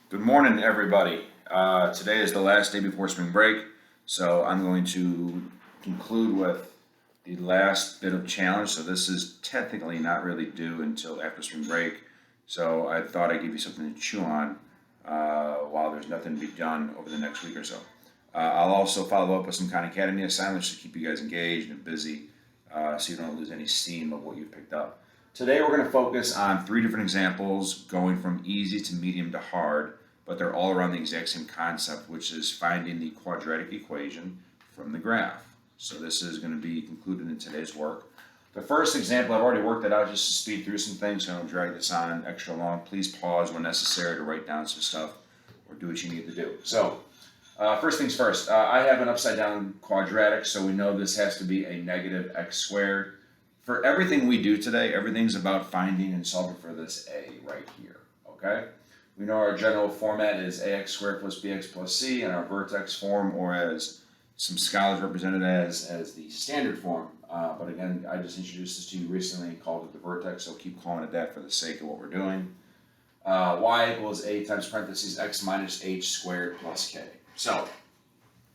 Good morning, everybody. Today is the last day before spring break, so I'm going to conclude with the last bit of challenge. So this is technically not really due until after spring break. So I thought I'd give you something to chew on while there's nothing to be done over the next week or so. I'll also follow up with some Khan Academy assignments to keep you guys engaged and busy, so you don't lose any steam of what you picked up. Today we're going to focus on three different examples going from easy to medium to hard, but they're all around the exact same concept, which is finding the quadratic equation from the graph. So this is going to be concluded in today's work. The first example, I've already worked it out just to speed through some things, so I don't drag this on extra long. Please pause when necessary to write down some stuff or do what you need to do. So first things first, I have an upside down quadratic, so we know this has to be a negative x squared. For everything we do today, everything's about finding and solving for this a right here, okay? We know our general format is ax squared plus bx plus c, and our vertex form, or as some scholars represent it as the standard form. But again, I just introduced this to you recently and called it the vertex, so keep calling it that for the sake of what we're doing. Y equals a times parentheses x minus h squared plus k. So,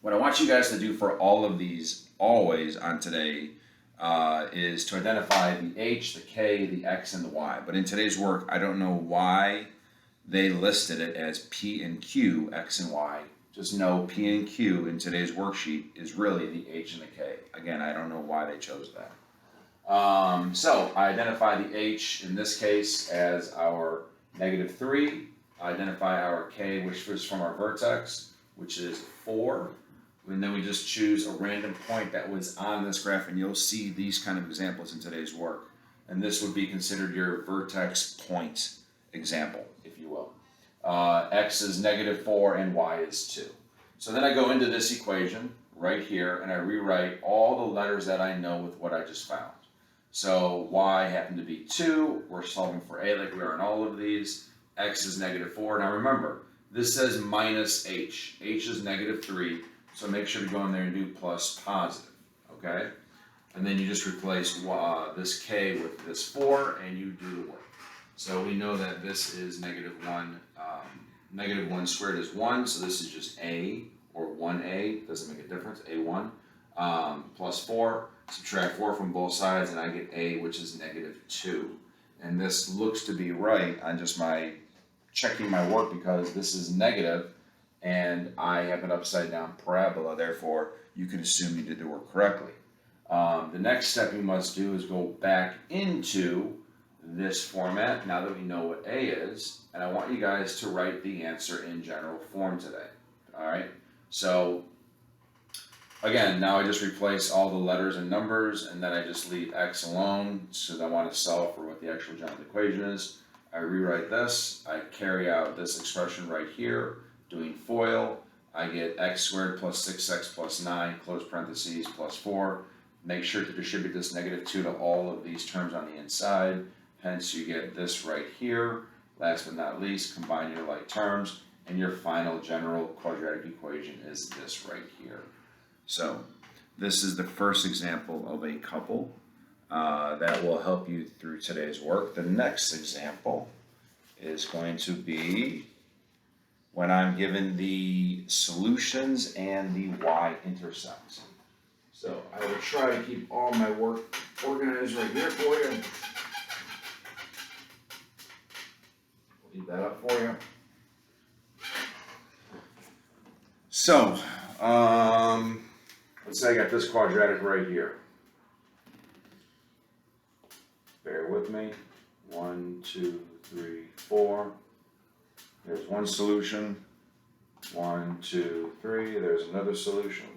what I want you guys to do for all of these always on today is to identify the h, the k, the x, and the y. But in today's work, I don't know why they listed it as P and Q, X and Y. Just know P and Q in today's worksheet is really the H and the K. Again, I don't know why they chose that. So I identify the H in this case as our -3. I identify our K, which is from our vertex, which is 4. And then we just choose a random point that was on this graph, and you'll see these kind of examples in today's work. And this would be considered your vertex point example, if you will. X is -4 and y is 2. So then I go into this equation right here and I rewrite all the letters that I know with what I just found. So y happened to be 2, we're solving for a like we are in all of these. X is -4. Now remember, this says minus h. H is -3, so make sure to go in there and do plus positive, okay? And then you just replace this k with this 4 and you do the work. So we know that this is -1. -1 squared is 1, so this is just a, or 1a, doesn't make a difference, a1, plus 4. Subtract 4 from both sides, and I get a, which is -2. And this looks to be right on just my checking my work because this is negative, and I have an upside down parabola, therefore you can assume you did the work correctly. The next step you must do is go back into this format now that we know what A is, and I want you guys to write the answer in general form today. Alright, so again, now I just replace all the letters and numbers, and then I just leave X alone because I want to solve for what the actual general equation is. I rewrite this, I carry out this expression right here, doing FOIL. I get x squared plus 6x plus 9, close parentheses, plus 4. Make sure to distribute this -2 to all of these terms on the inside. Hence, you get this right here. Last but not least, combine your like terms, and your final general quadratic equation is this right here. So, this is the first example of a couple that will help you through today's work. The next example is going to be when I'm given the solutions and the y-intercepts. So, I will try to keep all my work organized right here for you. Leave that up for you. So, let's say I got this quadratic right here. Bear with me. 1, 2, 3, 4. There's one solution. 1, 2, 3. There's another solution.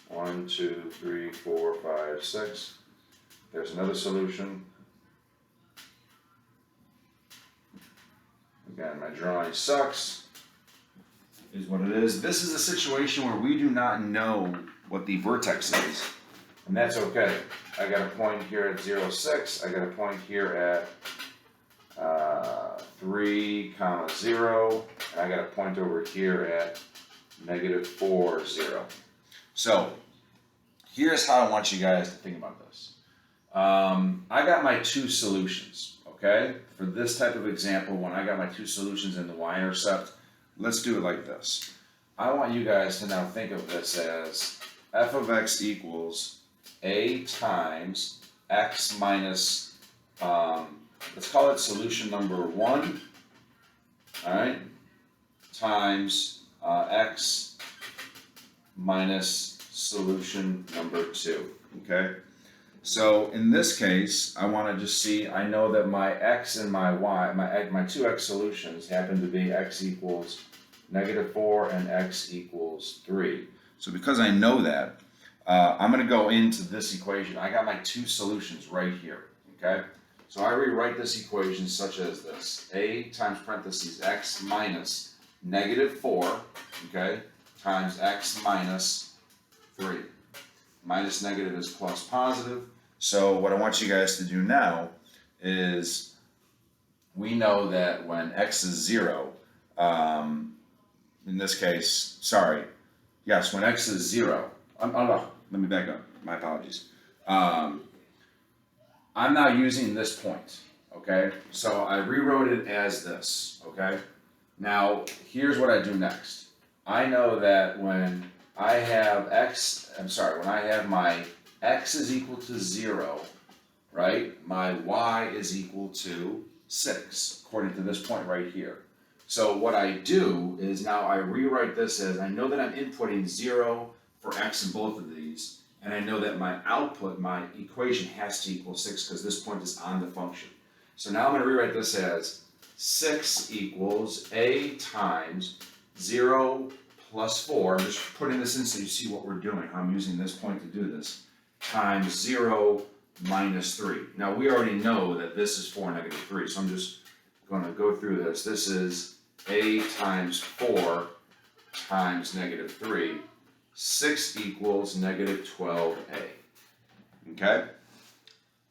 1, 2, 3, 4, 5, 6. There's another solution. Again, my drawing sucks, is what it is. This is a situation where we do not know what the vertex is, and that's okay. I got a point here at 0, 6. I got a point here at 3, 0, and I got a point over here at -4, 0. So, here's how I want you guys to think about this. I got my two solutions, okay? For this type of example, when I got my two solutions in the y-intercept, let's do it like this. I want you guys to now think of this as f of x equals a times x minus, let's call it solution number 1, all right, times x minus solution number 2, okay? So in this case, I want to just see, I know that my x and my y, my two x solutions happen to be x equals -4 and x equals 3. So because I know that, I'm going to go into this equation. I got my two solutions right here, okay? So I rewrite this equation such as this: a times parentheses x minus -4, okay, times x minus 3. Minus negative is plus positive. So what I want you guys to do now is, we know that when x is 0, in this case, sorry, yes, when x is 0, let me back up, my apologies. I'm now using this point, okay? So I rewrote it as this, okay? Now, here's what I do next. I know that when I have when I have my x is equal to 0, right? My y is equal to 6, according to this point right here. So what I do is now I rewrite this as, I know that I'm inputting 0 for x in both of these, and I know that my output, my equation, has to equal 6 because this point is on the function. So now I'm going to rewrite this as 6 equals a times 0 plus 4, I'm just putting this in so you see what we're doing. I'm using this point to do this, times 0 minus 3. Now we already know that this is 4 negative 3, so I'm just going to go through this. This is a times 4 times -3. 6 equals -12a. Okay?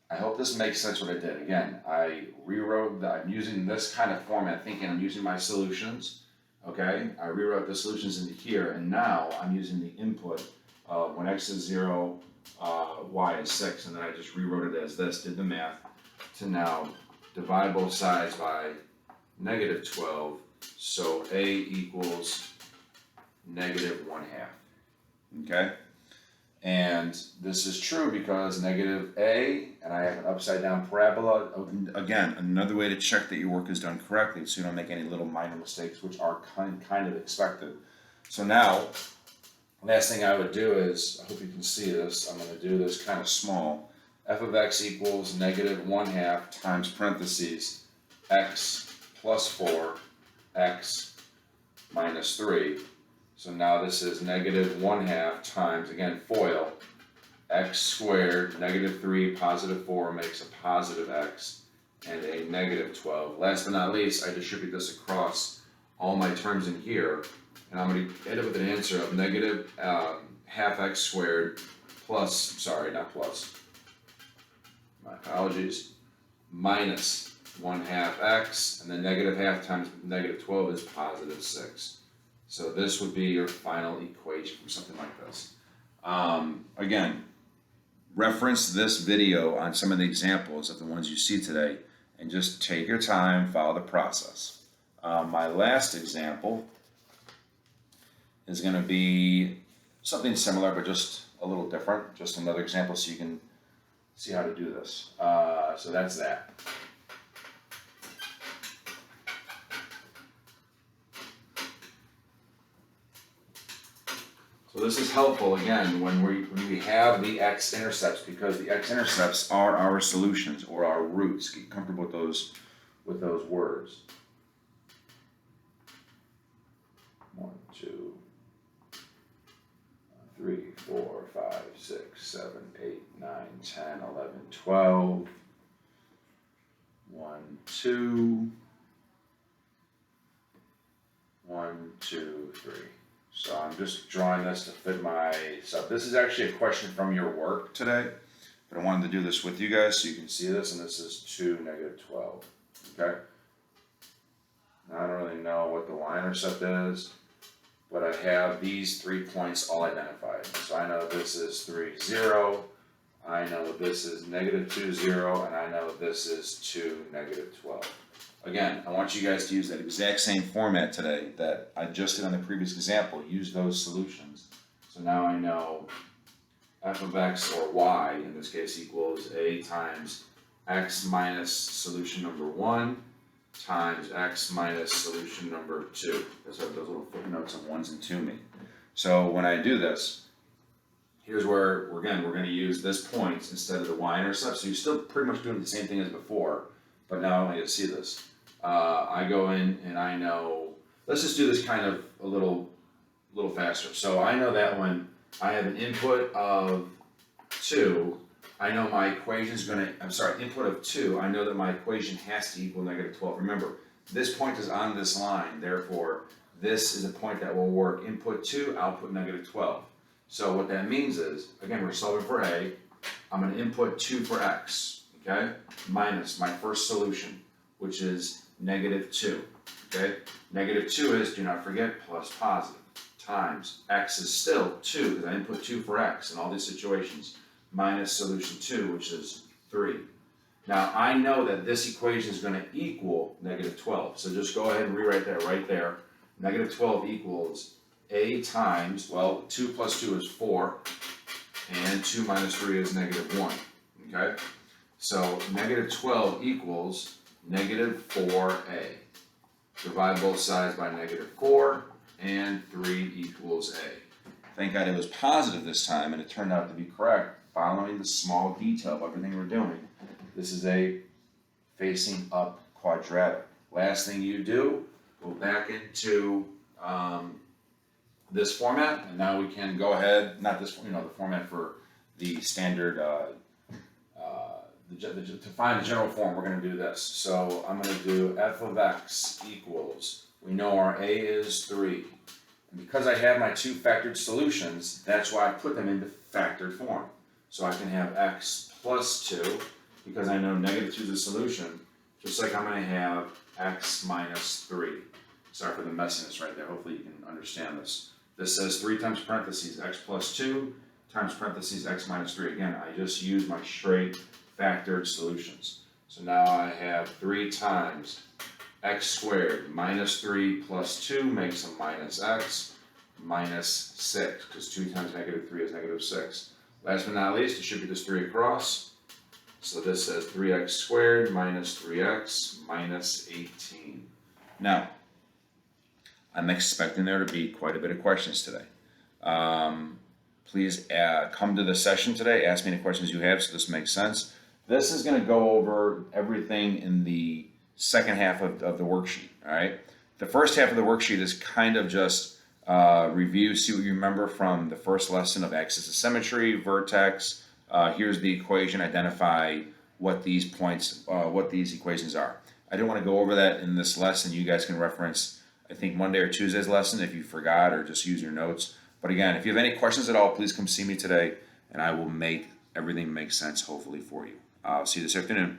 I hope this makes sense what I did. Again, I rewrote that. I'm using this kind of format, thinking I'm using my solutions. Okay? I rewrote the solutions into here, and now I'm using the input of when x is 0, y is 6, and then I just rewrote it as this, did the math, to now divide both sides by -12, so a equals -1/2. Okay? And this is true because -a, and I have an upside down parabola. Again, another way to check that your work is done correctly so you don't make any little minor mistakes, which are kind of expected. So now, last thing I would do is, I hope you can see this, I'm going to do this kind of small. F of x equals -1/2 times parentheses x plus 4, x minus 3. So now this is -1/2 times, again, FOIL, x squared, -3, positive 4 makes a positive x, and a -12. Last but not least, I distribute this across all my terms in here, and I'm going to end up with an answer of ½ x squared plus, sorry, not plus, my apologies, minus 1/2 x, and then -½ times -12 is positive 6. So this would be your final equation for something like this. Again, reference this video on some of the examples of the ones you see today, and just take your time, follow the process. My last example is going to be something similar, but just a little different. Just another example so you can see how to do this. So that's that. So this is helpful, again, when we have the x-intercepts, because the x-intercepts are our solutions or our roots. Get comfortable with those words. 1, 2, 3, 4, 5, 6, 7, 8, 9, 10, 11, 12. 1, 2. 1, 2, 3. So I'm just drawing this to fit my stuff. This is actually a question from your work today, but I wanted to do this with you guys so you can see this, and this is 2, -12, okay? Now, I don't really know what the y-intercept is, but I have these 3 points all identified. So I know this is 3, 0, I know this is -2, 0, and I know this is 2, -12. Again, I want you guys to use that exact same format today that I just did on the previous example. Use those solutions. So now I know f of x, or y in this case, equals a times x minus solution number 1 times x minus solution number 2. That's what those little footnotes of 1s and 2 mean. So when I do this, here's where, we're going to use this point instead of the y-intercept. So you're still pretty much doing the same thing as before, but now I want you to see this. I go in and I know, let's just do this kind of a little faster. So I know that when I have an input of 2, I know my equation is going to, input of 2, I know that my equation has to equal negative 12. Remember, this point is on this line, therefore, this is a point that will work input 2, output negative 12. So what that means is, again, we're solving for a, I'm going to input 2 for x, okay, minus my first solution, which is negative 2, okay? Negative 2 is, do not forget, plus positive, times x is still 2, because I input 2 for x in all these situations, minus solution 2, which is 3. Now, I know that this equation is going to equal negative 12, so just go ahead and rewrite that right there. Negative 12 equals a times, well, 2 plus 2 is 4, and 2 minus 3 is negative 1, okay? So negative 12 equals negative 4a. Divide both sides by negative 4, and 3 equals a. Thank God it was positive this time, and it turned out to be correct, following the small detail of everything we're doing. This is a facing up quadratic. Last thing you do, go back into this format, and now we can go ahead, not this, the format for the standard, to find the general form, we're going to do this. So I'm going to do f of x equals, we know our a is 3. And because I have my 2 factored solutions, that's why I put them into factored form. So I can have x plus 2, because I know negative 2 is a solution, just like I'm going to have x minus 3. Sorry for the messiness right there, hopefully you can understand this. This says 3 times parentheses x plus 2 times parentheses x minus 3. Again, I just use my straight factored solutions. So now I have 3 times x squared minus 3 plus 2 makes a minus x minus 6, because 2 times negative 3 is negative 6. Last but not least, distribute this 3 across. So this says 3x squared minus 3x minus 18. Now, I'm expecting there to be quite a bit of questions today. Please come to the session today, ask me any questions you have so this makes sense. This is going to go over everything in the second half of the worksheet, all right? The first half of the worksheet is kind of just review, see what you remember from the first lesson of axis of symmetry, vertex. Here's the equation, identify what these points, what these equations are. I didn't want to go over that in this lesson. You guys can reference, I think, Monday or Tuesday's lesson if you forgot, or just use your notes. But again, if you have any questions at all, please come see me today, and I will make everything make sense, hopefully, for you. I'll see you this afternoon.